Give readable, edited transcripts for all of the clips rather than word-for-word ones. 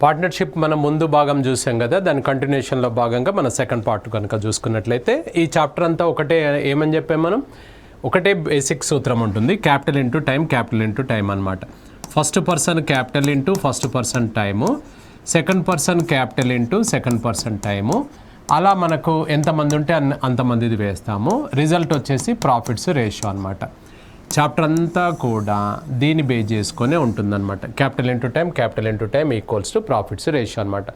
Partnership మనం ముందు భాగం చూసాం కదా, దాని కంటిన్యూషన్లో భాగంగా మన సెకండ్ పార్ట్ కనుక చూసుకున్నట్లయితే ఈ చాప్టర్ అంతా ఒకటే ఏమని చెప్పాం మనం, ఒకటే బేసిక్ సూత్రం ఉంటుంది, క్యాపిటల్ ఇంటూ టైం అనమాట. First person capital into first person time, second person capital into second person time. అలా మనకు ఎంతమంది ఉంటే అంతమందిది వేస్తాము. రిజల్ట్ వచ్చేసి ప్రాఫిట్స్ రేషియో అనమాట. చాప్టర్ అంతా కూడా దీన్ని బేస్ చేసుకునే ఉంటుందన్నమాట. Capital into time equals to profits ratio అనమాట.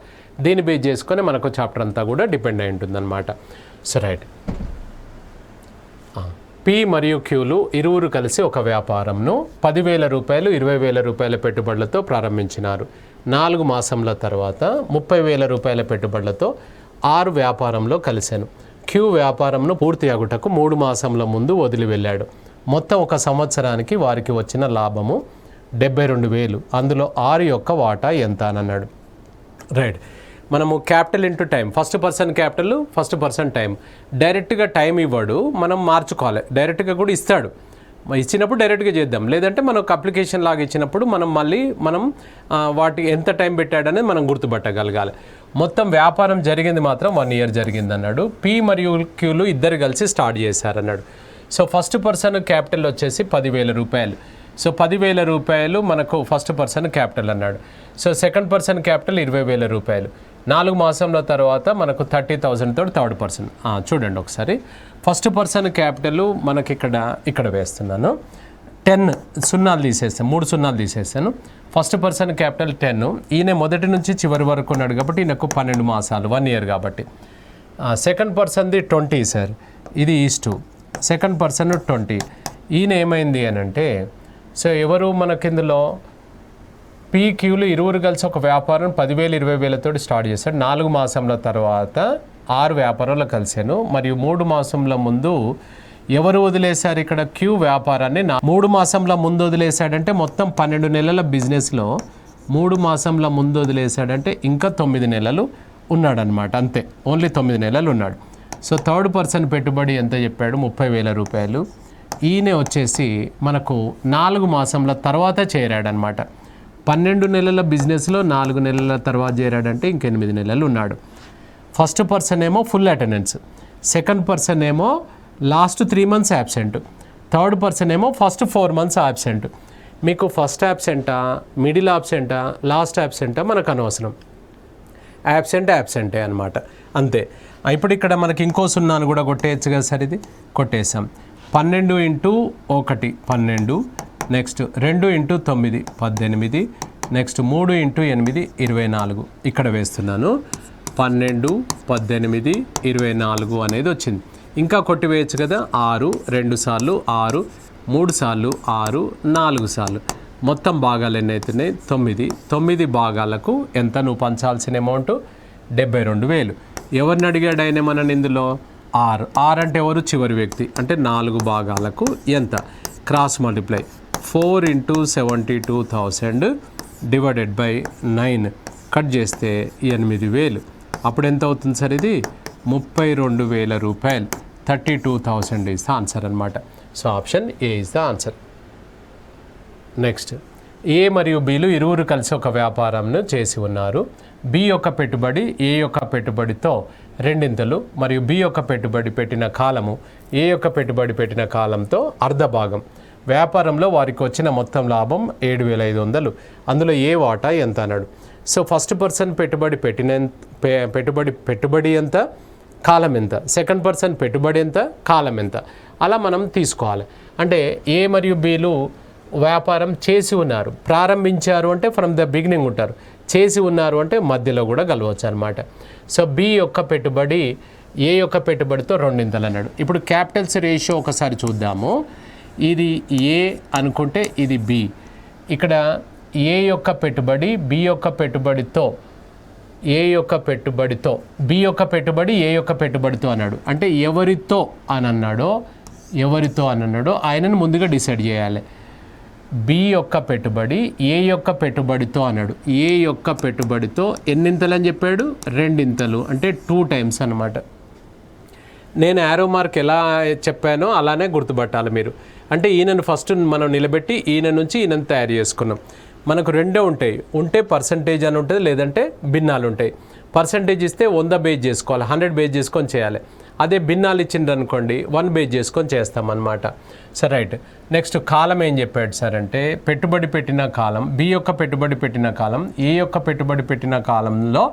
దీన్ని బేస్ చేసుకొని మనకు చాప్టర్ అంతా కూడా డిపెండ్ అయి ఉంటుందన్నమాట. సో రైట్, పి మరియు క్యూలు ఇరువురు కలిసి ఒక వ్యాపారంను 10,000 రూపాయలు 20,000 రూపాయల పెట్టుబడులతో ప్రారంభించినారు. 4 మాసంల తర్వాత 30,000 రూపాయల పెట్టుబడులతో 6 వ్యాపారంలో కలిశాను. క్యూ వ్యాపారంను పూర్తి అగుటకు 3 మాసంల ముందు వదిలి వెళ్ళాడు. మొత్తం 1 సంవత్సరానికి వారికి వచ్చిన లాభము 72,000. అందులో 6 యొక్క వాటా ఎంత అని అన్నాడు. రైట్, మనము capital into time, first person capital first person time. డైరెక్ట్గా టైం ఇవ్వడు, మనం మార్చుకోవాలి. డైరెక్ట్గా కూడా ఇస్తాడు, ఇచ్చినప్పుడు డైరెక్ట్గా చేద్దాం. లేదంటే మనకు అప్లికేషన్ లాగా ఇచ్చినప్పుడు మనం వాటి ఎంత టైం పెట్టాడనేది మనం గుర్తుపట్టగలగాలి. మొత్తం వ్యాపారం జరిగింది మాత్రం 1 ఇయర్ జరిగింది అన్నాడు. పి మరియు క్యూలు ఇద్దరు కలిసి స్టార్ట్ చేశారన్నాడు. సో ఫస్ట్ పర్సన్ క్యాపిటల్ వచ్చేసి 10,000 రూపాయలు. సో 10,000 రూపాయలు మనకు ఫస్ట్ పర్సన్ క్యాపిటల్ అన్నాడు. సో సెకండ్ పర్సన్ క్యాపిటల్ 20,000 రూపాయలు. 4 మాసంల తర్వాత మనకు 30,000 తోటి థర్డ్ పర్సన్. చూడండి ఒకసారి, ఫస్ట్ పర్సన్ క్యాపిటల్ మనకి ఇక్కడ వేస్తున్నాను. 10 సున్నాలు తీసేస్తాను, 3 సున్నాలు తీసేస్తాను. First person capital 10. ఈయన మొదటి నుంచి చివరి వరకు ఉన్నాడు కాబట్టి ఈయనకు 12 మాసాలు, 1 ఇయర్ కాబట్టి. సెకండ్ పర్సన్ది 20 సార్, ఇది ఈస్టు. Second person 20. ఈయన ఏమైంది అని అంటే, సో ఎవరు మనకి ఇందులో పీక్యూలు ఇరువురు కలిసి ఒక వ్యాపారం 10,000 20,000 తోటి స్టార్ట్ చేశాడు. 4 మాసంల తర్వాత 6 వ్యాపారాలు కలిశాను. మరియు 3 మాసంల ముందు ఎవరు వదిలేశారు ఇక్కడ, క్యూ వ్యాపారాన్ని 3 మాసంల ముందు వదిలేశాడంటే మొత్తం 12 నెలల బిజినెస్లో 3 మాసంల ముందు వదిలేశాడంటే ఇంకా 9 నెలలు ఉన్నాడనమాట. అంతే, ఓన్లీ 9 నెలలు ఉన్నాడు. సో థర్డ్ పర్సన్ పెట్టుబడి ఎంత చెప్పాడు, 30,000 రూపాయలు. ఈయన వచ్చేసి మనకు 4 మాసంల తర్వాత చేరాడనమాట. 12 నెలల బిజినెస్లో 4 నెలల తర్వాత చేరాడంటే ఇంక 8 నెలలు ఉన్నాడు. ఫస్ట్ పర్సన్ ఏమో ఫుల్ అటెండెన్స్, సెకండ్ పర్సన్ ఏమో last 3 months absent, third person ఏమో ఫస్ట్ 4 మంత్స్ యాబ్సెంట్. మీకు ఫస్ట్ యాబ్సెంటా, మిడిల్ యాబ్సెంటా, లాస్ట్ యాబ్సెంటా మనకు అనవసరం. యాబ్సెంటే అనమాట, అంతే. ఇప్పుడు ఇక్కడ మనకి ఇంకో సున్నాను కూడా కొట్టేయచ్చు కదా సార్, ఇది కొట్టేసాం. 12 into 1 12, next 2 into 9 18, next 3 into 8 24. ఇక్కడ వేస్తున్నాను 12 18 24 అనేది వచ్చింది. ఇంకా కొట్టివేయచ్చు కదా, 6 2 సార్లు 6, 3 సార్లు 6, 4 సార్లు. మొత్తం భాగాలు ఎన్ని అవుతున్నాయి, 9 భాగాలకు ఎంత నువ్వు పంచాల్సిన అమౌంట్ 72,000. ఎవరిని అడిగాడు ఆయన మనని ఇందులో, ఆర్ అంటే ఎవరు, చివరి వ్యక్తి. అంటే 4 భాగాలకు ఎంత, cross multiply 4 into 72,000 divided by 9 cut చేస్తే 8,000. అప్పుడు ఎంత అవుతుంది సార్, ఇది 32,000 రూపాయలు. 32,000 ఈజ్ ద ఆన్సర్ అనమాట. So option A is the answer. Next, A మరియు బిలు ఇరువురు కలిసి ఒక వ్యాపారంను చేసి ఉన్నారు. బి యొక్క పెట్టుబడి ఏ యొక్క పెట్టుబడితో 2 మరియు బి యొక్క పెట్టుబడి పెట్టిన కాలము ఏ యొక్క పెట్టుబడి పెట్టిన కాలంతో అర్ధ భాగం. వ్యాపారంలో వారికి వచ్చిన మొత్తం లాభం 7,500. అందులో ఏ వాటా ఎంత అన్నాడు. సో ఫస్ట్ పర్సన్ పెట్టుబడి ఎంత, కాలం ఎంత, సెకండ్ పర్సన్ పెట్టుబడి ఎంత, కాలం ఎంత, అలా మనం తీసుకోవాలి. అంటే ఏ మరియు బిలు వ్యాపారం చేసి ఉన్నారు, ప్రారంభించారు అంటే ఫ్రమ్ ద బిగినింగ్ ఉంటారు, చేసి ఉన్నారు అంటే మధ్యలో కూడా కలవచ్చు అనమాట. సో బి యొక్క పెట్టుబడి ఏ యొక్క పెట్టుబడితో 2 అన్నాడు. ఇప్పుడు క్యాపిటల్స్ రేషియో ఒకసారి చూద్దాము. ఇది ఏ అనుకుంటే ఇది బి. ఇక్కడ ఏ యొక్క పెట్టుబడి బి యొక్క పెట్టుబడితో ఏ యొక్క పెట్టుబడితో బి యొక్క పెట్టుబడి ఏ యొక్క పెట్టుబడితో అన్నాడు. అంటే ఎవరితో అని అన్నాడో ఆయనను ముందుగా డిసైడ్ చేయాలి. బి యొక్క పెట్టుబడి ఏ యొక్క పెట్టుబడితో అన్నాడు. ఏ యొక్క పెట్టుబడితో ఎన్నింతలు అని చెప్పాడు, 2 అంటే 2 టైమ్స్ అనమాట. నేను యారో మార్క్ ఎలా చెప్పానో అలానే గుర్తుపట్టాలి మీరు. అంటే ఈయనను ఫస్ట్ మనం నిలబెట్టి ఈయన నుంచి ఈయనను తయారు చేసుకున్నాం. మనకు రెండే ఉంటాయి, ఉంటే పర్సంటేజ్ అని ఉంటుంది, లేదంటే భిన్నాలు ఉంటాయి. పర్సంటేజ్ ఇస్తే 100 బేస్ చేసుకోవాలి, 100 బేస్ చేసుకొని చేయాలి. అదే భిన్నాలు ఇచ్చిండ్రు అనుకోండి 1 బేస్ చేసుకొని చేస్తామన్నమాట. సరే రైట్. నెక్స్ట్ కాలం ఏం చెప్పాడు సార్ అంటే పెట్టుబడి పెట్టిన కాలం, బి యొక్క పెట్టుబడి పెట్టిన కాలం, ఏ యొక్క పెట్టుబడి పెట్టిన కాలంలో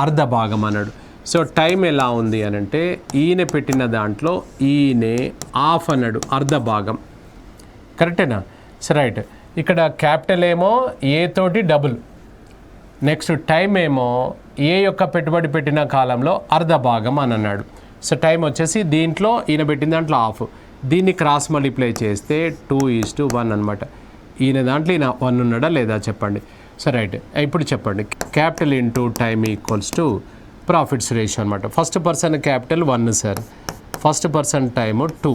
అర్ధ భాగం అన్నాడు. సో టైం ఎలా ఉంది అని అంటే ఈయన పెట్టిన దాంట్లో ఈయనే హాఫ్ అన్నాడు, అర్ధ భాగం. కరెక్టేనా? సరే రైట్. ఇక్కడ క్యాపిటల్ ఏమో ఏ తోటి డబుల్. నెక్స్ట్ టైం ఏమో ఏ యొక్క పెట్టుబడి పెట్టిన కాలంలో అర్ధ భాగం అని అన్నాడు. సో టైం వచ్చేసి దీంట్లో ఈయన పెట్టిన దాంట్లో హాఫ్, దీన్ని క్రాస్ మల్టిప్లై చేస్తే 2:1 అనమాట. ఈయన దాంట్లో ఈయన 1 ఉన్నాడా లేదా చెప్పండి. So right. ఇప్పుడు చెప్పండి, capital into time equals to profits ratio అనమాట. First person capital 1 sir, first person time 2,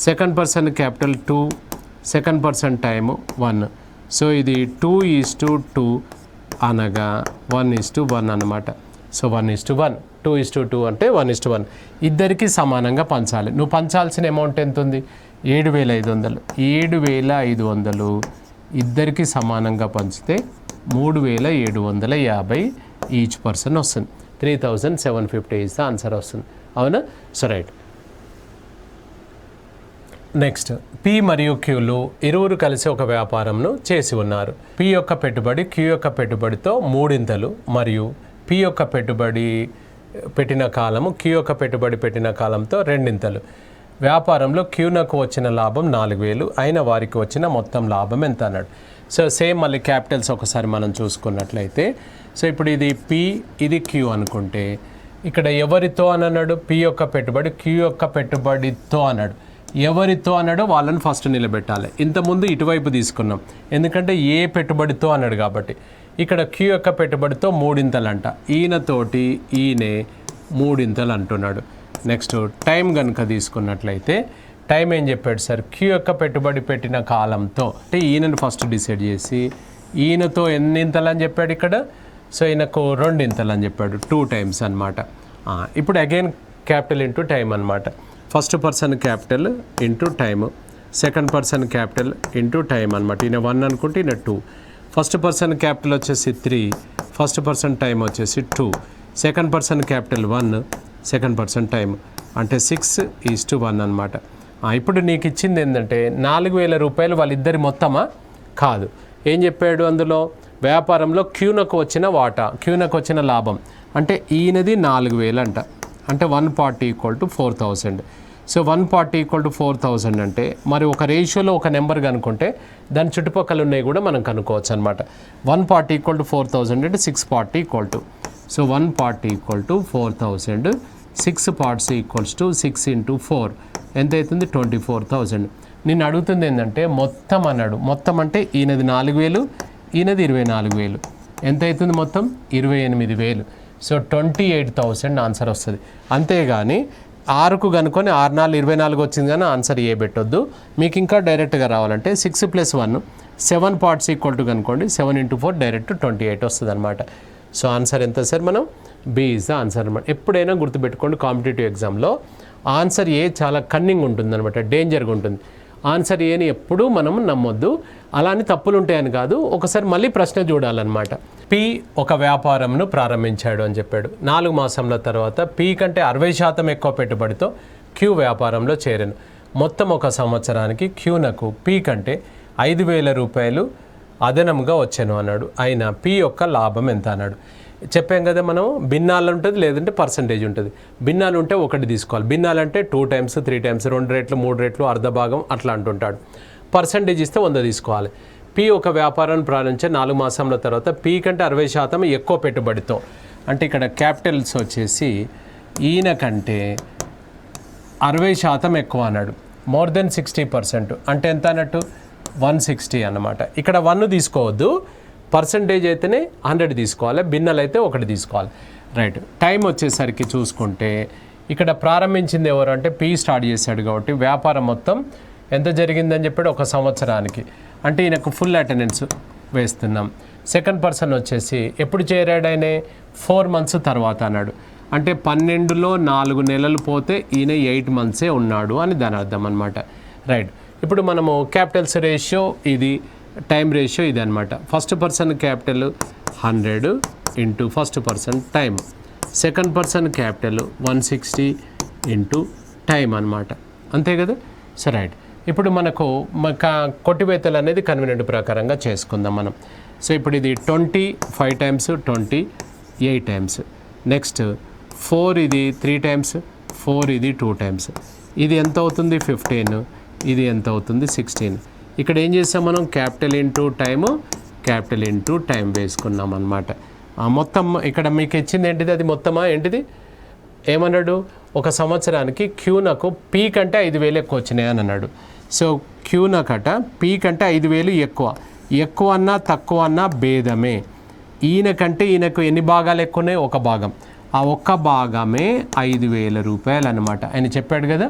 second person capital 2, second person time 1. So ఇది 2:2 అనగా 1:1 అనమాట. సో 1:1, 2:2 అంటే 1:1. ఇద్దరికి సమానంగా పంచాలి. నువ్వు పంచాల్సిన అమౌంట్ ఎంత ఉంది? 7,500. 7,500 ఇద్దరికి సమానంగా పంచితే 3,750 ఈచ్ పర్సన్ వస్తుంది. 3,750 ఇస్ ద ఆన్సర్ వస్తుంది. అవునా? So right. నెక్స్ట్, పి మరియు క్యూలు ఇరువురు కలిసి ఒక వ్యాపారంను చేసి ఉన్నారు. పి యొక్క పెట్టుబడి క్యూ యొక్క పెట్టుబడితో 3 మరియు పి యొక్క పెట్టుబడి పెట్టిన కాలము క్యూ యొక్క పెట్టుబడి పెట్టిన కాలంతో 2. వ్యాపారంలో క్యూనకు వచ్చిన లాభం 4,000, అయిన వారికి వచ్చిన మొత్తం లాభం ఎంత అన్నాడు. సో సేమ్ మళ్ళీ క్యాపిటల్స్ ఒకసారి మనం చూసుకున్నట్లయితే, సో ఇప్పుడు ఇది పి, ఇది క్యూ అనుకుంటే ఇక్కడ ఎవరితో అని అన్నాడు? పి యొక్క పెట్టుబడి క్యూ యొక్క పెట్టుబడితో అన్నాడు. ఎవరితో అన్నాడో వాళ్ళని ఫస్ట్ నిలబెట్టాలి. ఇంతకుముందు ఇటువైపు తీసుకున్నాం, ఎందుకంటే ఏ పెట్టుబడితో అన్నాడు కాబట్టి. ఇక్కడ క్యూ యొక్క పెట్టుబడితో 3 అంట, ఈయనతోటి ఈయనే 3 అంటున్నాడు. నెక్స్ట్ టైం కనుక తీసుకున్నట్లయితే టైం ఏం చెప్పాడు సార్? క్యూ యొక్క పెట్టుబడి పెట్టిన కాలంతో, అంటే ఈయనను ఫస్ట్ డిసైడ్ చేసి ఈయనతో ఎన్నింతలు అని చెప్పాడు ఇక్కడ. సో ఈయనకు 2 అని చెప్పాడు, 2 times అనమాట. ఇప్పుడు అగైన్ క్యాపిటల్ ఇంటూ టైం అనమాట. First person capital into time, second person capital into time అనమాట. ఈయన 1 అనుకుంటే ఈయన 2. ఫస్ట్ పర్సన్ క్యాపిటల్ వచ్చేసి 3, ఫస్ట్ పర్సన్ టైం వచ్చేసి 2, second person capital 1, second person time అంటే 6:1 అనమాట. ఇప్పుడు నీకు ఇచ్చింది ఏంటంటే 4,000 రూపాయలు వాళ్ళిద్దరి మొత్తమా? కాదు. ఏం చెప్పాడు అందులో? వ్యాపారంలో క్యూనకు వచ్చిన వాటా, క్యూనకు వచ్చిన లాభం అంటే ఈయనది 4,000 అంట, అంటే 140 = 4,000. సో 140 = 4,000 అంటే మరి ఒక రేషియోలో ఒక నెంబర్ కనుక్కుంటే దాని చుట్టుపక్కల ఉన్నాయి కూడా మనం కనుక్కోవచ్చు అనమాట. 140 = 4,000 అంటే 640 = సో 140 = 4,000, 6 parts = 6 × 4 ఎంత అవుతుంది? 24,000. నేను అడుగుతుంది ఏంటంటే మొత్తం అన్నాడు. మొత్తం అంటే ఈయనది 4,000, ఈయనది 24,000, ఎంత అవుతుంది మొత్తం? 28,000. సో 28,000 ఆన్సర్ వస్తుంది. అంతేగాని 6కు కనుక్కొని 6 4 24 వచ్చింది కానీ ఆన్సర్ ఏ పెట్టొద్దు. మీకు ఇంకా డైరెక్ట్గా రావాలంటే 6 + 1 7 parts = కనుక్కోండి, 7 × 4 డైరెక్ట్ 28 వస్తుంది అనమాట. సో ఆన్సర్ ఎంత సార్? మనం బి ఈజ్ ద ఆన్సర్ అనమాట. ఎప్పుడైనా గుర్తుపెట్టుకోండి, కాంపిటేటివ్ ఎగ్జామ్లో ఆన్సర్ ఏ చాలా కన్నింగ్ ఉంటుంది అనమాట, డేంజర్గా ఉంటుంది. ఆన్సర్ ఏని ఎప్పుడూ మనం నమ్మొద్దు. అలానే తప్పులు ఉంటాయని కాదు, ఒకసారి మళ్ళీ ప్రశ్న చూడాలన్నమాట. పి ఒక వ్యాపారంను ప్రారంభించాడు అని చెప్పాడు. 4 మాసంల తర్వాత పి కంటే 60% ఎక్కువ పెట్టుబడితో క్యూ వ్యాపారంలో చేరాను. మొత్తం ఒక సంవత్సరానికి క్యూనకు పి కంటే 5,000 రూపాయలు అదనంగా వచ్చాను అన్నాడు. అయినా పి యొక్క లాభం ఎంత అన్నాడు. చెప్పాం కదా మనం, భిన్నాలు ఉంటుంది లేదంటే పర్సంటేజ్ ఉంటుంది. భిన్నాలు ఉంటే ఒకటి తీసుకోవాలి. భిన్నాలు అంటే 2 times 3 times 2 రెట్లు 3 రెట్లు అర్ధ భాగం అట్లా అంటుంటాడు. పర్సంటేజ్ ఇస్తే 100 తీసుకోవాలి. పి ఒక వ్యాపారాన్ని ప్రారంభించే 4 మాసంల తర్వాత పి కంటే 60% ఎక్కువ పెట్టుబడితో, అంటే ఇక్కడ క్యాపిటల్స్ వచ్చేసి ఈయన కంటే 60% ఎక్కువ అన్నాడు. మోర్ దెన్ 60% అంటే ఎంత అన్నట్టు? 160 అన్నమాట. ఇక్కడ 1 తీసుకోవద్దు, పర్సంటేజ్ అయితేనే 100 తీసుకోవాలి, భిన్నలు అయితే 1 తీసుకోవాలి. రైట్. టైం వచ్చేసరికి చూసుకుంటే ఇక్కడ ప్రారంభించింది ఎవరు అంటే పి స్టార్ట్ చేశాడు కాబట్టి వ్యాపారం మొత్తం ఎంత జరిగిందని చెప్పాడు? ఒక సంవత్సరానికి. అంటే ఈయనకు ఫుల్ అటెండెన్స్ వేస్తున్నాం. సెకండ్ పర్సన్ వచ్చేసి ఎప్పుడు చేరాడు? ఆయన 4 months తర్వాత అన్నాడు. అంటే 12లో 4 నెలలు పోతే ఈయన 8 months ఉన్నాడు అని దాని అర్థం అనమాట. రైట్. ఇప్పుడు మనము క్యాపిటల్స్ రేషియో ఇది, టైం రేషియో ఇది అనమాట. First person capital 100 into first person time, second person capital 160 into time అనమాట. అంతే కదా. సరే రైట్. ఇప్పుడు మనకు కొట్టివేతలు అనేది కన్వీనియంట్ ప్రకారంగా చేసుకుందాం మనం. సో ఇప్పుడు ఇది 20 5 టైమ్స్ 20 8 టైమ్స్. నెక్స్ట్ 4 ఇది 3 టైమ్స్, 4 ఇది 2 టైమ్స్. ఇది ఎంత అవుతుంది 15, ఇది ఎంత అవుతుంది 16. ఇక్కడ ఏం చేసాం మనం capital into time capital into time వేసుకున్నాం అనమాట. మొత్తం ఇక్కడ మీకు ఇచ్చింది ఏంటిది, అది మొత్తమా ఏంటిది ఏమన్నాడు, ఒక సంవత్సరానికి క్యూ నాకు పీ కంటే 5,000 ఎక్కువ వచ్చినాయి అని అన్నాడు. సో క్యూ నాకట పీ కంటే 5,000 ఎక్కువ అన్నా తక్కువ అన్నా భేదమే. ఈయన కంటే ఈయనకు ఎన్ని భాగాలు ఎక్కువ ఉన్నాయి, ఒక భాగం. ఆ ఒక్క భాగమే 5,000 రూపాయలు అనమాట. ఆయన చెప్పాడు కదా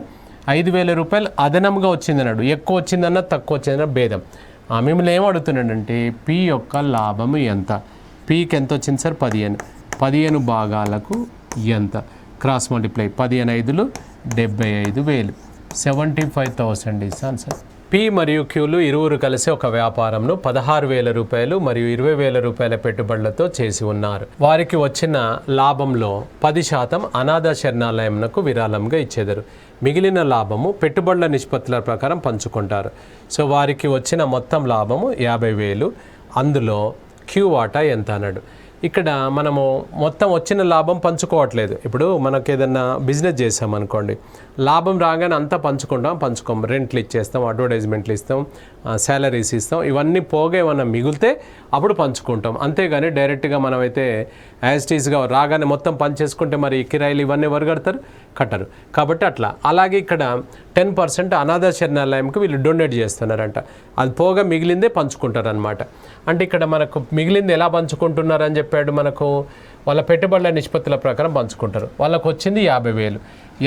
5,000 రూపాయలు అదనంగా వచ్చిందన్నాడు, ఎక్కువ వచ్చిందన్నా తక్కువ వచ్చిందన్న భేదం. మిమ్మల్ని ఏం అడుగుతున్నాడంటే పీ యొక్క లాభము ఎంత, పీకి ఎంత వచ్చింది సార్ 15 భాగాలకు ఎంత, cross multiply 15 5లు 75,000, 75,000 is answer. P మరియు క్యూలు ఇరువురు కలిసి ఒక వ్యాపారంను 16,000 రూపాయలు మరియు 20,000 రూపాయల పెట్టుబడులతో చేసి ఉన్నారు. వారికి వచ్చిన లాభంలో 10% అనాథ శరణాలయంకు విరాళంగా ఇచ్చేదారు. మిగిలిన లాభము పెట్టుబడుల నిష్పత్తుల ప్రకారం పంచుకుంటారు. సో వారికి వచ్చిన మొత్తం లాభము 50,000. అందులో క్యూ వాటా ఎంత అన్నాడు. ఇక్కడ మనము మొత్తం వచ్చిన లాభం పంచుకోవట్లేదు. ఇప్పుడు మనకు ఏదన్నా బిజినెస్ చేసామనుకోండి, లాభం రాగానే అంతా పంచుకోము, రెంట్లు ఇచ్చేస్తాం, అడ్వర్టైజ్మెంట్లు ఇస్తాం, శాలరీస్ ఇస్తాం, ఇవన్నీ పోగా ఏమన్నా మిగిలితే అప్పుడు పంచుకుంటాం. అంతేగాని డైరెక్ట్గా మనమైతే యాజ్ టీజ్గా రాగానే మొత్తం పంచేసుకుంటే మరి కిరాయిలు ఇవన్నీ ఎవరు కట్టరు. కాబట్టి అలాగే ఇక్కడ 10% అనాథ శరణాలయంకి వీళ్ళు డొనేట్ చేస్తున్నారంట. అది పోగా మిగిలిందే పంచుకుంటారనమాట. అంటే ఇక్కడ మనకు మిగిలింది ఎలా పంచుకుంటున్నారని చెప్పాడు, మనకు వాళ్ళ పెట్టుబడుల నిష్పత్తుల ప్రకారం పంచుకుంటారు. వాళ్ళకు వచ్చింది 50,000,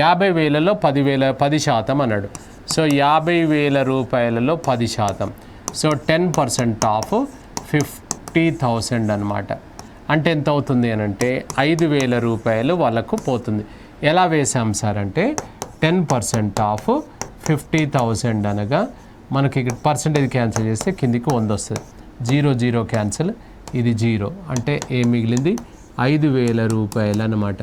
50,000లో 10% అన్నాడు. సో 50,000 రూపాయలలో 10%, సో 10% ఆఫ్ 50,000 అనమాట. అంటే ఎంత అవుతుంది అని అంటే 5,000 రూపాయలు వాళ్ళకు పోతుంది. ఎలా వేసాం సార్ అంటే 10% ఆఫ్ 50,000 అనగా మనకి పర్సెంటేజ్ క్యాన్సిల్ చేస్తే కిందికి 100 వస్తుంది. 0 0 క్యాన్సిల్, ఇది 0 అంటే ఏం మిగిలింది 5,000 రూపాయలు అనమాట.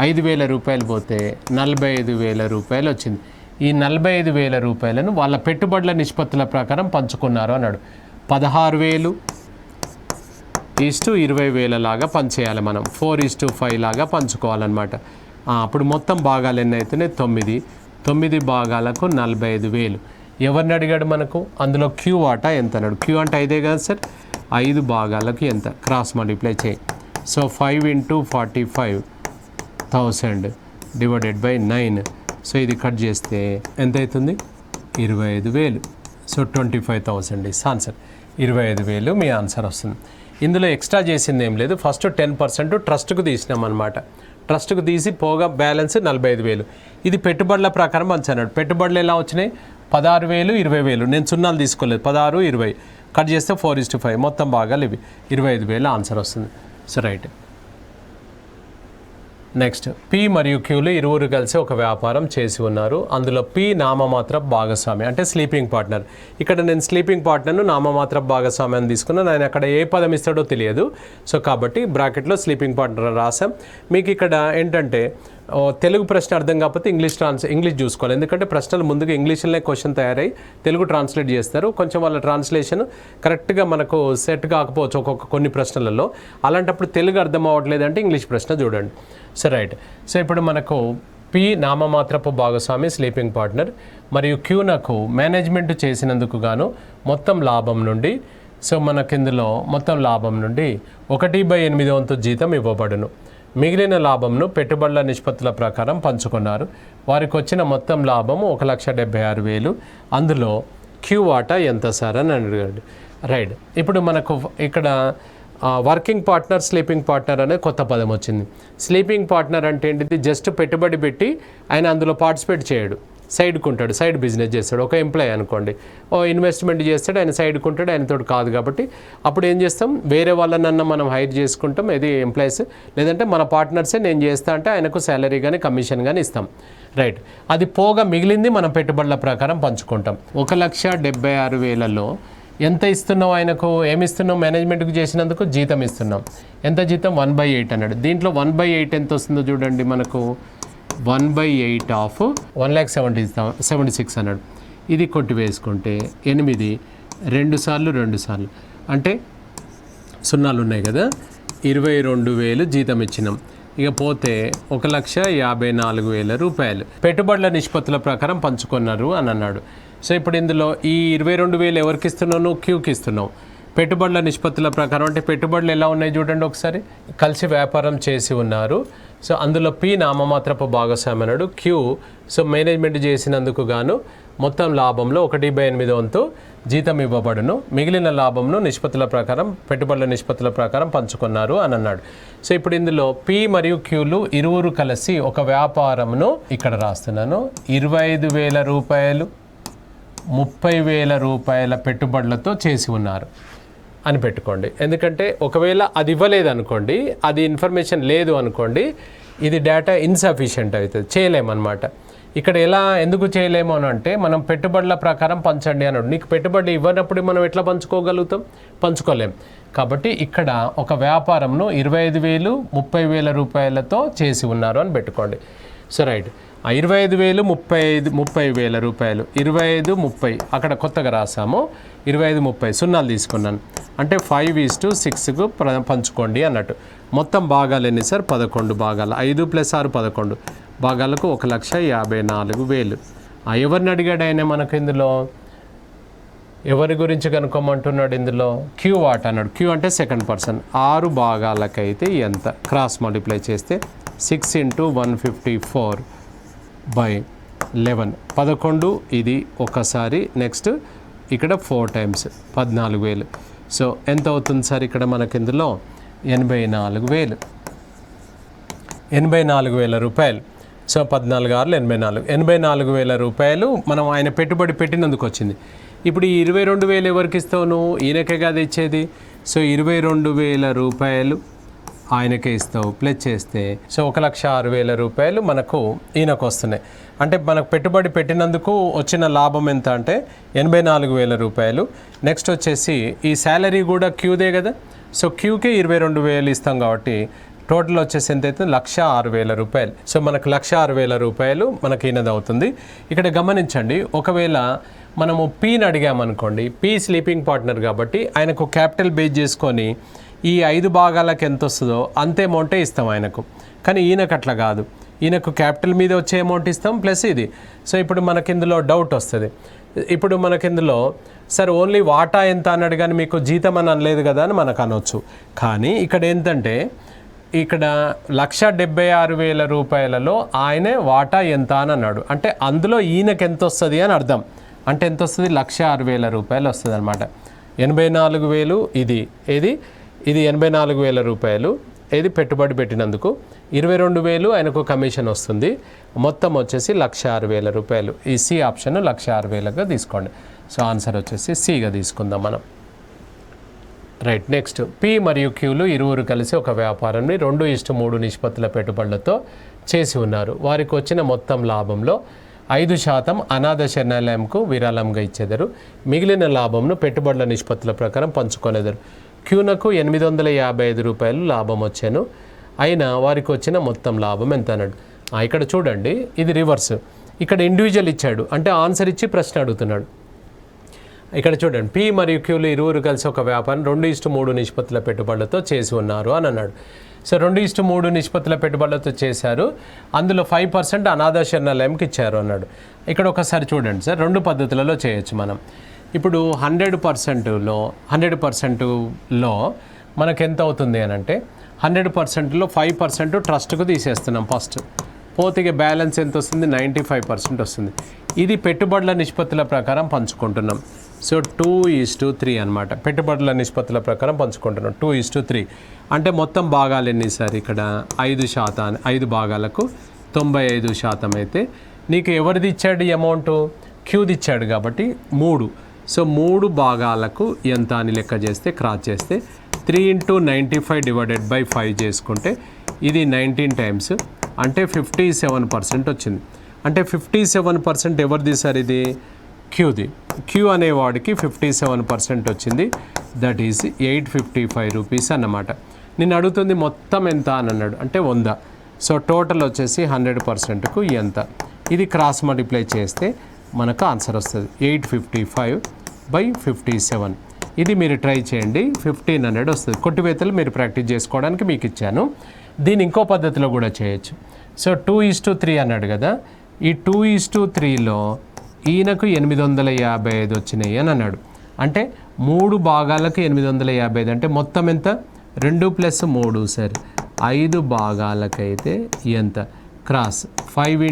5,000 రూపాయలు పోతే 45,000 రూపాయలు వచ్చింది. ఈ 45,000 రూపాయలను వాళ్ళ పెట్టుబడుల నిష్పత్తుల ప్రకారం పంచుకున్నారు అన్నాడు. 16,000 = 20,000 లాగా పంచేయాలి మనం. 4:5 లాగా పంచుకోవాలన్నమాట. అప్పుడు మొత్తం భాగాలు ఎన్ని అవుతున్నాయి 9 భాగాలకు 45,000. ఎవరిని అడిగాడు మనకు, అందులో క్యూ వాటా ఎంత అన్నాడు. క్యూ అంటే 5 కదా సార్, 5 భాగాలకు ఎంత, క్రాస్ మల్టిప్లై చేయి. సో 5 × 45,000 / 9. సో ఇది కట్ చేస్తే ఎంత అవుతుంది 25,000. So 25,000 is answer. 25,000 me answer వస్తుంది. ఇందులో ఎక్స్ట్రా చేసింది ఏం లేదు. ఫస్ట్ 10% ట్రస్ట్కు తీసినాం అనమాట. ట్రస్ట్కు తీసి పోగా బ్యాలెన్స్ 45,000. ఇది పెట్టుబడుల ప్రకారం పంచాడు. పెట్టుబడులు ఎలా వచ్చినాయి 16,000 20,000. నేను సున్నాలు తీసుకోలేదు, 16 20 కట్ చేస్తే 4:5 మొత్తం భాగాలు ఇవి 25,000 ఆన్సర్ వస్తుంది. So right. నెక్స్ట్ పి మరియు క్యూలు ఇరువురు కలిసి ఒక వ్యాపారం చేసి ఉన్నారు. అందులో పి నామమాత్ర భాగస్వామి అంటే స్లీపింగ్ పార్ట్నర్. ఇక్కడ నేను స్లీపింగ్ పార్ట్నర్ను నామమాత్ర భాగస్వామి అని తీసుకున్నాను. ఆయన అక్కడ ఏ పదం ఇస్తాడో తెలియదు. సో కాబట్టి బ్రాకెట్లో స్లీపింగ్ పార్ట్నర్ రాసాం. మీకు ఇక్కడ ఏంటంటే తెలుగు ప్రశ్న అర్థం కాకపోతే ఇంగ్లీష్ చూసుకోవాలి. ఎందుకంటే ప్రశ్నలు ముందుగా ఇంగ్లీష్లోనే క్వశ్చన్ తయారై తెలుగు ట్రాన్స్లేట్ చేస్తారు. కొంచెం వాళ్ళ ట్రాన్స్లేషన్ కరెక్ట్గా మనకు సెట్ కాకపోవచ్చు కొన్ని ప్రశ్నలలో. అలాంటప్పుడు తెలుగు అర్థం అవ్వట్లేదు అంటే ఇంగ్లీష్ ప్రశ్న చూడండి. So right. సో ఇప్పుడు మనకు పి నామమాత్రపు భాగస్వామి స్లీపింగ్ పార్ట్నర్ మరియు క్యూ నాకు మేనేజ్మెంట్ చేసినందుకు గాను మొత్తం లాభం నుండి, సో మనకి ఇందులో మొత్తం లాభం నుండి 1/8 వంతు జీతం ఇవ్వబడును. మిగిలిన లాభంను పెట్టుబడుల నిష్పత్తుల ప్రకారం పంచుకున్నారు. వారికి వచ్చిన మొత్తం లాభము 1,76,000. అందులో క్యూ వాటా ఎంత సార్ అని అడిగాడు. రైట్. ఇప్పుడు మనకు ఇక్కడ వర్కింగ్ పార్ట్నర్ స్లీపింగ్ పార్ట్నర్ అనే కొత్త పదం వచ్చింది. స్లీపింగ్ పార్ట్నర్ అంటే ఏంటిది, జస్ట్ పెట్టుబడి పెట్టి ఆయన అందులో పార్టిసిపేట్ చేయడు, సైడ్కు ఉంటాడు, సైడ్ బిజినెస్ చేస్తాడు. ఒక ఎంప్లాయ్ అనుకోండి, ఇన్వెస్ట్మెంట్ చేస్తాడు, ఆయన సైడ్కు ఉంటాడు, ఆయనతో కాదు. కాబట్టి అప్పుడు ఏం చేస్తాం, వేరే వాళ్ళనన్నా మనం హైర్ చేసుకుంటాం, ఇది ఎంప్లాయీస్, లేదంటే మన పార్ట్నర్సే నేను చేస్తా అంటే ఆయనకు శాలరీ కానీ కమిషన్ కానీ ఇస్తాం. రైట్. అది పోగా మిగిలింది మనం పెట్టుబడుల ప్రకారం పంచుకుంటాం. 1,76,000లో ఎంత ఇస్తున్నావు ఆయనకు, ఏమి ఇస్తున్నావు, మేనేజ్మెంట్కి చేసినందుకు జీతం ఇస్తున్నాం. ఎంత జీతం? 1/8 అన్నాడు. దీంట్లో 1/8 ఎంత వస్తుందో చూడండి మనకు. 1/8 ఆఫ్ 1,76,000 అన్నాడు. ఇది కొట్టి వేసుకుంటే 8, 2 సార్లు 2 సార్లు అంటే సున్నాలు ఉన్నాయి కదా, 22,000 జీతం ఇచ్చినాం. ఇక పోతే 1,54,000 రూపాయలు పెట్టుబడుల నిష్పత్తుల ప్రకారం పంచుకున్నారు అని అన్నాడు. సో ఇప్పుడు ఇందులో ఈ 22,000 ఎవరికి ఇస్తున్నావు? నువ్వు క్యూకి ఇస్తున్నావు. పెట్టుబడుల నిష్పత్తుల ప్రకారం అంటే పెట్టుబడులు ఎలా ఉన్నాయి చూడండి ఒకసారి. కలిసి వ్యాపారం చేసి ఉన్నారు. సో అందులో పి నామమాత్రపు భాగస్వామి అన్నాడు. క్యూ సో మేనేజ్మెంట్ చేసినందుకు గాను మొత్తం లాభంలో 1/8 వంతు జీతం ఇవ్వబడును. మిగిలిన లాభంను నిష్పత్తుల ప్రకారం పెట్టుబడుల నిష్పత్తుల ప్రకారం పంచుకున్నారు అని అన్నాడు. సో ఇప్పుడు ఇందులో పి మరియు క్యూలు ఇరువురు కలిసి ఒక వ్యాపారంను ఇక్కడ రాస్తున్నాను. 25,000 రూపాయలు 30,000 రూపాయల పెట్టుబడులతో చేసి ఉన్నారు అని పెట్టుకోండి. ఎందుకంటే ఒకవేళ అది ఇవ్వలేదు అనుకోండి, అది ఇన్ఫర్మేషన్ లేదు అనుకోండి, ఇది డేటా ఇన్సఫిషియెంట్ అవుతుంది, చేయలేమన్నమాట. ఇక్కడ ఎందుకు చేయలేము అని అంటే మనం పెట్టుబడుల ప్రకారం పంచండి అన్నాడు. నీకు పెట్టుబడి ఇవ్వనప్పుడు మనం ఎట్లా పంచుకోగలుగుతాం? పంచుకోలేం. కాబట్టి ఇక్కడ ఒక వ్యాపారంను 25,000 30,000 రూపాయలతో చేసి ఉన్నారు అని పెట్టుకోండి. సో రైట్, 25,000 30,000 రూపాయలు 25 30 అక్కడ కొత్తగా రాసాము. 25 30 సున్నాలు తీసుకున్నాను అంటే 5:6కు పంచుకోండి అన్నట్టు. మొత్తం భాగాలు ఎన్ని సార్? 11 భాగాలు. 5 + 6 11 భాగాలకు 1,54,000. ఎవరిని అడిగాడు ఆయన మనకు? ఇందులో ఎవరి గురించి కనుక్కోమంటున్నాడు? ఇందులో క్యూ వాట్ అన్నాడు. క్యూ అంటే సెకండ్ పర్సన్. 6 భాగాలకైతే ఎంత? క్రాస్ మల్టిప్లై చేస్తే 6 × 154/11 11. ఇది ఒకసారి. నెక్స్ట్ ఇక్కడ 4 టైమ్స్ 14,000. సో ఎంత అవుతుంది సార్ ఇక్కడ మనకి? ఇందులో 84,000 రూపాయలు. సో 14 6 84 84,000 రూపాయలు మనం ఆయన పెట్టుబడి పెట్టినందుకు వచ్చింది. ఇప్పుడు ఈ 22,000 ఎవరికి ఇస్తావు నువ్వు? ఈయనకే కాదు ఇచ్చేది. సో 22,000 రూపాయలు ఆయనకే ఇస్తావు. ప్లస్ చేస్తే సో 1,06,000 రూపాయలు మనకు ఈయనకు వస్తున్నాయి. అంటే మనకు పెట్టుబడి పెట్టినందుకు వచ్చిన లాభం ఎంత అంటే 84,000 రూపాయలు. నెక్స్ట్ వచ్చేసి ఈ శాలరీ కూడా క్యూదే కదా. సో క్యూకే 22,000 ఇస్తాం కాబట్టి టోటల్ వచ్చేసి ఎంత అవుతుంది? 1,06,000 రూపాయలు. సో మనకు 1,06,000 రూపాయలు మనకి ఈయనది అవుతుంది. ఇక్కడ గమనించండి, ఒకవేళ మనము పీని అడిగామనుకోండి, పీ స్లీపింగ్ పార్ట్నర్ కాబట్టి ఆయనకు క్యాపిటల్ బేస్ చేసుకొని ఈ 5 భాగాలకు ఎంత వస్తుందో అంతే అమౌంటే ఇస్తాం ఆయనకు. కానీ ఈయనకు అట్లా కాదు. ఈయనకు క్యాపిటల్ మీద వచ్చే అమౌంట్ ఇస్తాం ప్లస్ ఇది. సో ఇప్పుడు మనకి ఇందులో డౌట్ వస్తుంది. ఇప్పుడు మనకి ఇందులో సార్ ఓన్లీ వాటా ఎంత అన్నాడు కానీ మీకు జీతం అని అనలేదు కదా అని మనకు అనొచ్చు. కానీ ఇక్కడ ఏంటంటే ఇక్కడ 1,76,000 రూపాయలలో ఆయనే వాటా ఎంత అని అన్నాడు. అంటే అందులో ఈయనకు ఎంత వస్తుంది అని అర్థం. అంటే ఎంత వస్తుంది? 1,06,000 రూపాయలు వస్తుంది అనమాట. 84,000 ఇది 84,000 రూపాయలు ఏది పెట్టుబడి పెట్టినందుకు. 22,000 ఆయనకు కమిషన్ వస్తుంది. మొత్తం వచ్చేసి 1,06,000 రూపాయలు. ఈ సి ఆప్షన్ 1,06,000గా తీసుకోండి. సో ఆన్సర్ వచ్చేసి సిగా తీసుకుందాం మనం. రైట్, నెక్స్ట్ పి మరియు క్యూలు ఇరువురు కలిసి ఒక వ్యాపారాన్ని 2:3 నిష్పత్తుల పెట్టుబడులతో చేసి ఉన్నారు. వారికి వచ్చిన మొత్తం లాభంలో 5% అనాథ శరణాలయంకు విరాళంగా ఇచ్చేదారు. మిగిలిన లాభంను పెట్టుబడుల నిష్పత్తుల ప్రకారం పంచుకునేదారు. క్యూనకు 855 రూపాయలు లాభం వచ్చాను. అయినా వారికి వచ్చిన మొత్తం లాభం ఎంత అన్నాడు. ఇక్కడ చూడండి, ఇది రివర్స్. ఇక్కడ ఇండివిజువల్ ఇచ్చాడు అంటే ఆన్సర్ ఇచ్చి ప్రశ్న అడుగుతున్నాడు. ఇక్కడ చూడండి, పి మరియు క్యూలు ఇరువురు కలిసి ఒక వ్యాపారం 2:3 నిష్పత్తుల పెట్టుబడులతో చేసి ఉన్నారు అని అన్నాడు. సో 2:3 నిష్పత్తుల పెట్టుబడులతో చేశారు. అందులో 5% అనాథ శరణాలయంకి ఇచ్చారు అన్నాడు. ఇక్కడ ఒకసారి చూడండి సార్, 2 పద్ధతులలో చేయొచ్చు మనం. ఇప్పుడు 100%లో మనకు ఎంత అవుతుంది అని అంటే 100%లో 5% ట్రస్ట్కు తీసేస్తున్నాం ఫస్ట్. పోతిగా బ్యాలెన్స్ ఎంత వస్తుంది? 95% వస్తుంది. ఇది పెట్టుబడుల నిష్పత్తుల ప్రకారం పంచుకుంటున్నాం. సో 2:3 అనమాట. పెట్టుబడుల నిష్పత్తుల ప్రకారం పంచుకుంటున్నాం 2:3. అంటే మొత్తం భాగాలు ఎన్ని సార్? ఇక్కడ 5%. 5 భాగాలకు 95% అయితే నీకు ఎవరిది ఇచ్చాడు ఈ అమౌంట్? క్యూది ఇచ్చాడు కాబట్టి 3. సో 3 భాగాలకు ఎంత అని లెక్క చేస్తే క్రాస్ చేస్తే 3 × 95/5 చేసుకుంటే ఇది 19 టైమ్స్ అంటే 57% వచ్చింది. అంటే 57% ఎవరిది సార్? ఇది క్యూది. క్యూ అనేవాడికి 57% వచ్చింది, దట్ ఈస్ 855 రూపీస్ అన్నమాట. నేను అడుగుతుంది మొత్తం ఎంత అని అన్నాడు, అంటే 100. సో టోటల్ వచ్చేసి 100%కు ఎంత, ఇది క్రాస్ మల్టిప్లై చేస్తే మనకు ఆన్సర్ వస్తుంది 855/57. ఇది మీరు ట్రై చేయండి, 1500 వస్తుంది. కొట్టివేతలు మీరు ప్రాక్టీస్ చేసుకోవడానికి మీకు ఇచ్చాను. దీని ఇంకో పద్ధతిలో కూడా చేయొచ్చు. సో 2:3 అన్నాడు కదా, ఈ 2:3లో ఈయనకు 855 వచ్చినాయి అని అన్నాడు. అంటే 3 భాగాలకు 855 అంటే మొత్తం ఎంత, 2 + 3 సార్ 5 భాగాలకైతే ఎంత, క్రాస్ 5 ×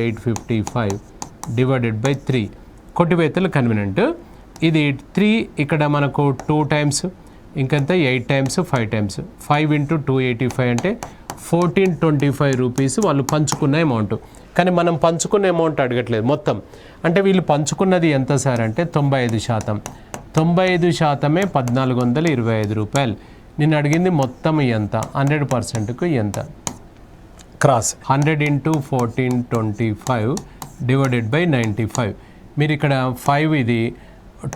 855 / 3. కొట్టివేతలు కన్వీనెంట్. ఇది 3 ఇక్కడ మనకు 2 టైమ్స్, ఇంకంత 8 టైమ్స్, 5 టైమ్స్. 5 × 285 అంటే 1425 రూపీస్ వాళ్ళు పంచుకున్న అమౌంట్. కానీ మనం పంచుకున్న అమౌంట్ అడగట్లేదు, మొత్తం. అంటే వీళ్ళు పంచుకున్నది ఎంత సార్ అంటే 95%. 95%ఏ 1425 రూపాయలు. నేను అడిగింది మొత్తం ఎంత, 100%కు ఎంత, క్రాస్ 100 × 1425 / 95. మీరు ఇక్కడ 5 ఇది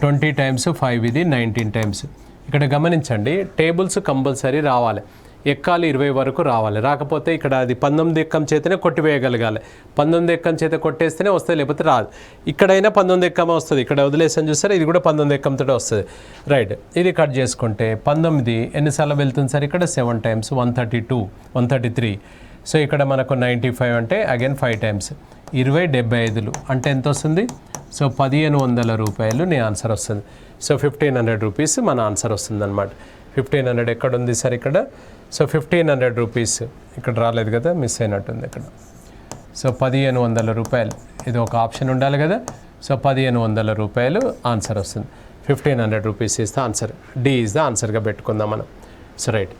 20 టైమ్స్, 5 ఇది 19 టైమ్స్. ఇక్కడ గమనించండి, టేబుల్స్ కంపల్సరీ రావాలి, ఎక్కాలి 20 వరకు రావాలి. రాకపోతే ఇక్కడ అది 19 ఎక్కం చేతనే కొట్టివేయగలగాలి. 19 ఎక్కం చేత కొట్టేస్తేనే వస్తుంది, లేకపోతే రాదు. ఇక్కడైనా 19 ఎక్కమే వస్తుంది, ఇక్కడ వదిలేసాను చూసారా, ఇది కూడా 19 ఎక్కంతో వస్తుంది. రైట్, ఇది కట్ చేసుకుంటే 19 ఎన్నిసార్లు వెళ్తుంది సార్, ఇక్కడ 7 టైమ్స్, 132, 133. సో ఇక్కడ మనకు 95 అంటే అగైన్ 5 టైమ్స్, 20 75 అంటే ఎంత వస్తుంది, సో 1500 రూపాయలు నీ ఆన్సర్ వస్తుంది. సో 1500 రూపీస్ మన ఆన్సర్ వస్తుంది అనమాట. 1500 ఎక్కడ ఉంది సార్ ఇక్కడ, సో 1500 రూపీస్ ఇక్కడ రాలేదు కదా, మిస్ అయినట్టుంది ఇక్కడ. సో 1500 రూపాయలు, ఇది ఒక ఆప్షన్ ఉండాలి కదా. సో 1500 రూపాయలు ఆన్సర్ వస్తుంది. 1500 rupees is the answer, D is the ఆన్సర్గా పెట్టుకుందాం మనం. సో రైట్,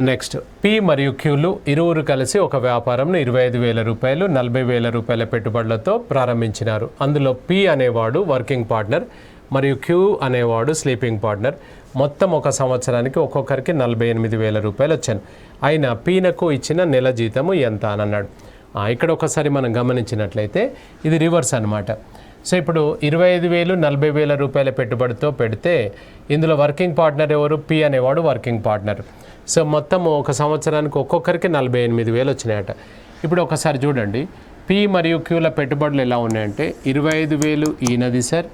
నెక్స్ట్ పి మరియు క్యూలు ఇరువురు కలిసి ఒక వ్యాపారంను 25,000 రూపాయలు 40,000 రూపాయల పెట్టుబడులతో ప్రారంభించినారు. అందులో పి అనేవాడు వర్కింగ్ పార్ట్నర్ మరియు క్యూ అనేవాడు స్లీపింగ్ పార్ట్నర్. మొత్తం ఒక సంవత్సరానికి ఒక్కొక్కరికి 48,000 రూపాయలు వచ్చాను. అయినా పీనకు ఇచ్చిన నెల జీతము ఎంత అని అన్నాడు. ఇక్కడ ఒకసారి మనం గమనించినట్లయితే ఇది రివర్స్ అనమాట. సో ఇప్పుడు 25,000 40,000 రూపాయల పెట్టుబడితో పెడితే ఇందులో వర్కింగ్ పార్ట్నర్ ఎవరు, పి అనేవాడు వర్కింగ్ పార్ట్నర్. సో మొత్తం ఒక సంవత్సరానికి ఒక్కొక్కరికి 48,000 వచ్చినాయట. ఇప్పుడు ఒకసారి చూడండి, పి మరియు క్యూల పెట్టుబడులు ఎలా ఉన్నాయంటే 25,000 ఈయనది సార్,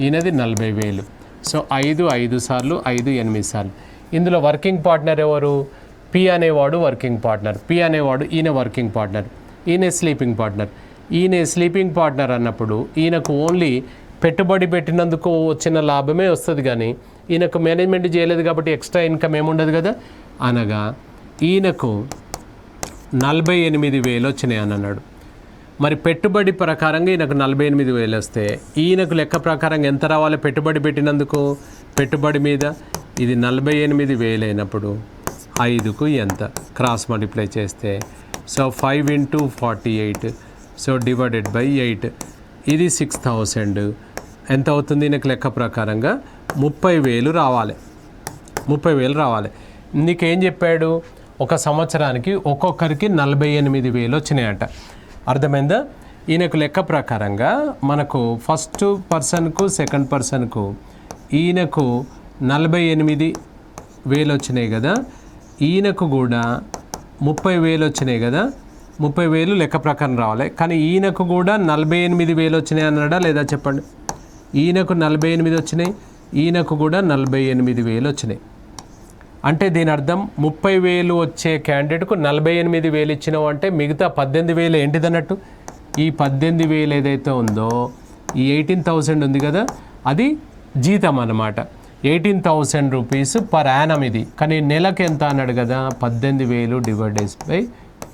ఈయనది 40,000. సో 5 సార్లు 5 8 సార్లు. ఇందులో వర్కింగ్ పార్ట్నర్ ఎవరు, పి అనేవాడు వర్కింగ్ పార్ట్నర్, పి అనేవాడు ఈయన వర్కింగ్ పార్ట్నర్, ఈయన స్లీపింగ్ పార్ట్నర్. ఈయన స్లీపింగ్ పార్ట్నర్ అన్నప్పుడు ఈయనకు ఓన్లీ పెట్టుబడి పెట్టినందుకు వచ్చిన లాభమే వస్తుంది, కానీ ఈయనకు మేనేజ్మెంట్ చేయలేదు కాబట్టి ఎక్స్ట్రా ఇన్కమ్ ఏముండదు కదా. అనగా ఈయనకు 48,000 వచ్చినాయి అని అన్నాడు. మరి పెట్టుబడి ప్రకారంగా ఈయనకు 48,000 వస్తే ఈయనకు లెక్క ప్రకారంగా ఎంత రావాలి పెట్టుబడి పెట్టినందుకు, పెట్టుబడి మీద ఇది 48,000 అయినప్పుడు 5కు ఎంత, క్రాస్ మల్టిప్లై చేస్తే సో 5 × 48 సో / 8 ఇది 6,000 ఎంత అవుతుంది, ఈయనకు లెక్క ప్రకారంగా 30,000 రావాలి. 30,000 రావాలి. నీకేం చెప్పాడు, ఒక సంవత్సరానికి ఒక్కొక్కరికి 48,000 వచ్చినాయట. అర్థమైందా? ఈయనకు లెక్క ప్రకారంగా మనకు ఫస్ట్ పర్సన్కు సెకండ్ పర్సన్కు ఈయనకు 48,000 వచ్చినాయి కదా, ఈయనకు కూడా 30,000 వచ్చినాయి కదా. 30,000 లెక్క ప్రకారం రావాలి, కానీ ఈయనకు కూడా 48,000 వచ్చినాయి అన్నాడా లేదా చెప్పండి. ఈయనకు 48 వచ్చినాయి, ఈయనకు కూడా 48,000 వచ్చినాయి. అంటే దీని అర్థం 30,000 వచ్చే క్యాండిడేట్కు 48,000 ఇచ్చినావు అంటే మిగతా 18,000 ఏంటిదన్నట్టు. ఈ 18,000 ఏదైతే ఉందో ఈ 18,000 ఉంది కదా, అది జీతం అన్నమాట. 18,000 రూపీస్ పర్ యానం ఇది. కానీ నెలకు ఎంత అన్నాడు కదా, 18,000 /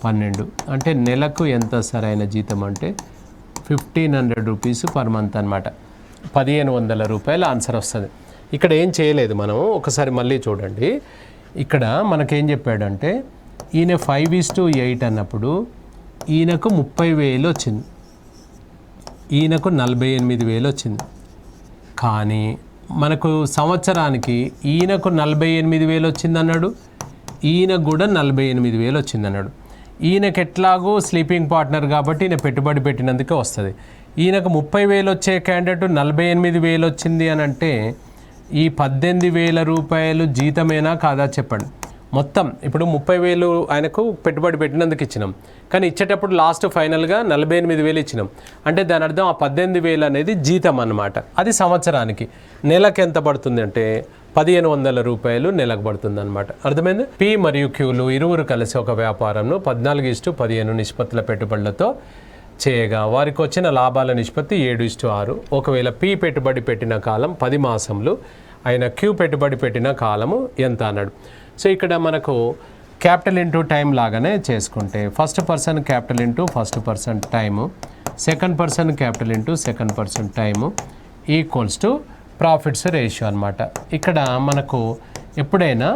12 అంటే నెలకు ఎంత సరైన జీతం అంటే 1,500 రూపీస్ పర్ మంత్ అనమాట. 1,500 రూపాయలు ఆన్సర్ వస్తుంది. ఇక్కడ ఏం చేయలేదు మనం, ఒకసారి మళ్ళీ చూడండి. ఇక్కడ మనకేం చెప్పాడంటే ఈయన 5:8 అన్నప్పుడు ఈయనకు 30,000 వచ్చింది, ఈయనకు 48,000 వచ్చింది. కానీ మనకు సంవత్సరానికి ఈయనకు 48,000 వచ్చిందన్నాడు, ఈయనకు కూడా 48,000 వచ్చిందన్నాడు. ఈయనకు ఎట్లాగో స్లీపింగ్ పార్ట్నర్ కాబట్టి ఈయన పెట్టుబడి పెట్టినందుకే వస్తుంది. ఈయనకు 30,000 వచ్చే క్యాండిడేట్ 48,000 వచ్చింది అని అంటే ఈ 18,000 రూపాయలు జీతమేనా కాదా చెప్పండి. మొత్తం ఇప్పుడు 30,000 ఆయనకు పెట్టుబడి పెట్టినందుకు ఇచ్చినాం, కానీ ఇచ్చేటప్పుడు లాస్ట్ ఫైనల్గా 48,000 ఇచ్చినాం. అంటే దాని అర్థం ఆ 18,000 అనేది జీతం అన్నమాట. అది సంవత్సరానికి. నెలకు ఎంత పడుతుంది అంటే 1,500 రూపాయలు నెలకు పడుతుంది అనమాట. అర్థమైంది? పి మరియు క్యూలు ఇరువురు కలిసి ఒక వ్యాపారంను 14:15 నిష్పత్తుల పెట్టుబడులతో చేయగా వారికి వచ్చిన లాభాల నిష్పత్తి 7:6. ఒకవేళ పి పెట్టుబడి పెట్టిన కాలం 10 మాసములు అయిన క్యూ పెట్టుబడి పెట్టిన కాలము ఎంత అన్నాడు. సో ఇక్కడ మనకు క్యాపిటల్ ఇంటూ టైం లాగానే చేసుకుంటే first person capital into first person time, second person capital into second person time equals to profits ratio అనమాట. ఇక్కడ మనకు ఎప్పుడైనా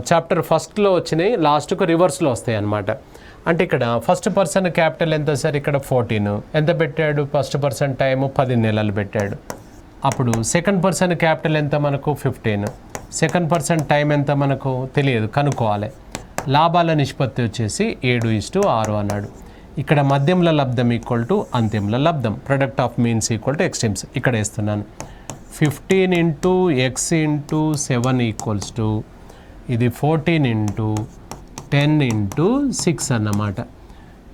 చాప్టర్ ఫస్ట్లో వచ్చినాయి లాస్ట్కు రివర్స్లో వస్తాయి అన్నమాట. అంటే ఇక్కడ ఫస్ట్ పర్సన్ క్యాపిటల్ ఎంత సార్, ఇక్కడ 14 ఎంత పెట్టాడు, ఫస్ట్ పర్సన్ టైము 10 నెలలు పెట్టాడు. అప్పుడు సెకండ్ పర్సన్ క్యాపిటల్ ఎంత మనకు 15, సెకండ్ పర్సన్ టైం ఎంత మనకు తెలియదు, కనుక్కోవాలి. లాభాల నిష్పత్తి వచ్చేసి 7:6 అన్నాడు. ఇక్కడ మధ్యంలో లబ్ధం ఈక్వల్ టు అంత్యంలో లబ్ధం, product of means equal to extremes ఇక్కడ వేస్తున్నాను. 15 into x into 7 equals to ఇది 14 ఇంటూ 10 ఇంటూ 6 అన్నమాట.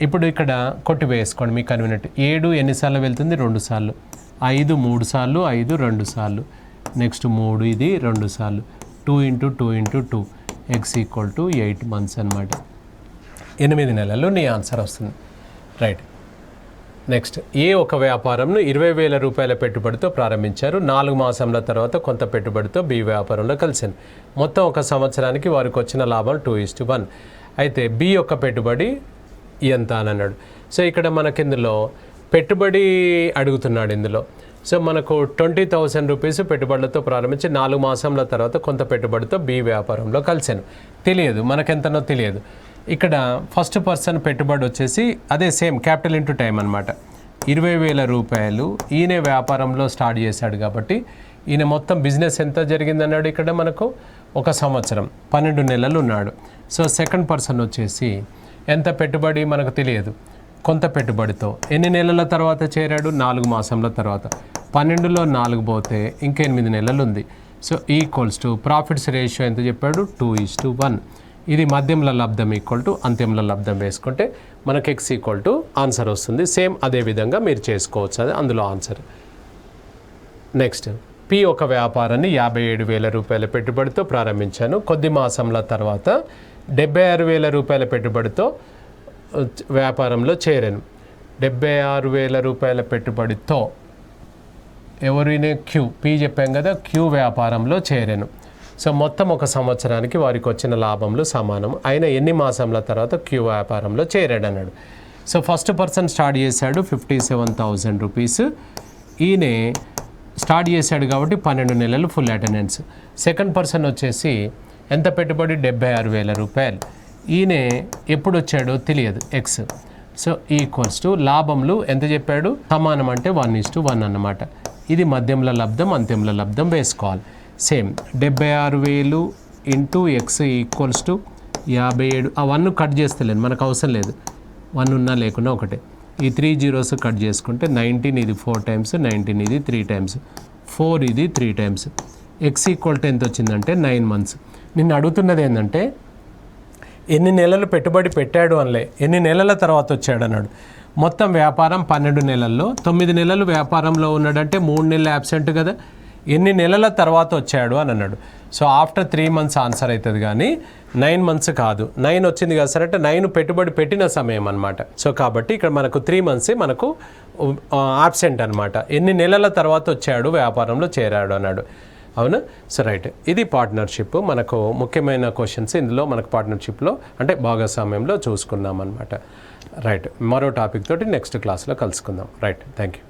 ఇప్పుడు ఇక్కడ కొట్టి వేసుకోండి మీకు కన్వీనియంట్. 7 ఎన్నిసార్లు వెళ్తుంది, 2 సార్లు. 5 3 సార్లు, 5 2 సార్లు. నెక్స్ట్ 3 ఇది 2 సార్లు. 2 into 2 into 2 X equal to 8 months అనమాట. 8 నెలలు నీ ఆన్సర్ వస్తుంది. రైట్. నెక్స్ట్ ఏ ఒక వ్యాపారంను 20,000 రూపాయల పెట్టుబడితో ప్రారంభించారు. 4 మాసంల తర్వాత కొంత పెట్టుబడితో బి వ్యాపారంలో కలిసింది. మొత్తం ఒక సంవత్సరానికి వారికి వచ్చిన లాభం 2:1. అయితే బి యొక్క పెట్టుబడి ఎంత అని అన్నాడు. సో ఇక్కడ మనకి ఇందులో పెట్టుబడి అడుగుతున్నాడు ఇందులో. సో మనకు 20,000 రూపీస్ పెట్టుబడులతో ప్రారంభించి 4 మాసంల తర్వాత కొంత పెట్టుబడితో బి వ్యాపారంలో కలిసాను. తెలియదు మనకెంతనో తెలియదు. ఇక్కడ ఫస్ట్ పర్సన్ పెట్టుబడి వచ్చేసి అదే సేమ్ క్యాపిటల్ ఇంటూ టైం అనమాట. 20,000 రూపాయలు ఈయన వ్యాపారంలో స్టార్ట్ చేశాడు కాబట్టి ఈయన మొత్తం బిజినెస్ ఎంత జరిగిందన్నాడు. ఇక్కడ మనకు ఒక సంవత్సరం 12 నెలలు ఉన్నాడు. సో సెకండ్ పర్సన్ వచ్చేసి ఎంత పెట్టుబడి మనకు తెలియదు, కొంత పెట్టుబడితో ఎన్ని నెలల తర్వాత చేరాడు, 4 మాసంల తర్వాత. 12లో 4 పోతే ఇంకా 8 నెలలు ఉంది. So equals to profits ratio ఎంత చెప్పాడు, 2:1. ఇది మధ్యంలో లబ్ధం ఈక్వల్ టు అంత్యంలో లబ్ధం వేసుకుంటే మనకు ఎక్స్ ఈక్వల్ టు ఆన్సర్ వస్తుంది. సేమ్ అదే విధంగా మీరు చేసుకోవచ్చు, అది అందులో ఆన్సర్. నెక్స్ట్ పి ఒక వ్యాపారాన్ని 57,000 రూపాయల పెట్టుబడితో ప్రారంభించాను. కొద్ది మాసంల తర్వాత 76,000 రూపాయల పెట్టుబడితో వ్యాపారంలో చేరాను. 76,000 రూపాయల పెట్టుబడితో ఎవరైనా క్యూ పి చెప్పాం కదా, క్యూ వ్యాపారంలో చేరాను. సో మొత్తం ఒక సంవత్సరానికి వారికి వచ్చిన లాభంలో సమానం. అయినా ఎన్ని మాసంల తర్వాత క్యూ వ్యాపారంలో చేరాడు అన్నాడు. సో ఫస్ట్ పర్సన్ స్టార్ట్ చేశాడు 57,000 రూపీస్. ఈయనే స్టార్ట్ చేశాడు కాబట్టి 12 నెలలు ఫుల్ అటెండెన్స్. సెకండ్ పర్సన్ వచ్చేసి ఎంత పెట్టుబడి, 76,000 రూపాయలు. ఈయనే ఎప్పుడు వచ్చాడో తెలియదు, ఎక్స్. సో ఈక్వల్స్ టు లాభంలో ఎంత చెప్పాడు, సమానం అంటే 1:1 అన్నమాట. ఇది మధ్యంలో లబ్ధం అంత్యంలో లబ్ధం వేసుకోవాలి. Same 76,000 into X equals to 57. ఆ 1 కట్ చేస్తలేను, మనకు అవసరం లేదు. 1 ఉన్నా లేకున్నా ఒకటే. ఈ 3 zeros కట్ చేసుకుంటే 19 ఇది 4 టైమ్స్, 19 ఇది 3 టైమ్స్, 4 ఇది 3 టైమ్స్. ఎక్స్ ఈక్వల్ టు ఎంత వచ్చిందంటే 9 మంత్స్. నిన్ను అడుగుతున్నది ఏంటంటే ఎన్ని నెలలు పెట్టుబడి పెట్టాడు అనలే, ఎన్ని నెలల తర్వాత వచ్చాడు అన్నాడు. మొత్తం వ్యాపారం 12 నెలల్లో 9 నెలలు వ్యాపారంలో ఉన్నాడంటే 3 నెలలు యాబ్సెంట్ కదా. ఎన్ని నెలల తర్వాత వచ్చాడు అని అన్నాడు. సో ఆఫ్టర్ 3 మంత్స్ ఆన్సర్ అవుతుంది కానీ 9 మంత్స్ కాదు. 9 వచ్చింది కదా సార్ అంటే 9 పెట్టుబడి పెట్టిన సమయం అనమాట. సో కాబట్టి ఇక్కడ మనకు 3 మంత్స్ మనకు ఆబ్సెంట్ అనమాట. ఎన్ని నెలల తర్వాత వచ్చాడు వ్యాపారంలో చేరాడు అన్నాడు. అవునా? సో రైట్, ఇది పార్ట్నర్షిప్. మనకు ముఖ్యమైన క్వశ్చన్స్ ఇందులో మనకు పార్ట్నర్షిప్లో అంటే భాగస్వామ్యంలో చూసుకున్నాం అనమాట. రైట్, మరో టాపిక్ తోటి నెక్స్ట్ క్లాస్లో కలుసుకుందాం. Right, thank you.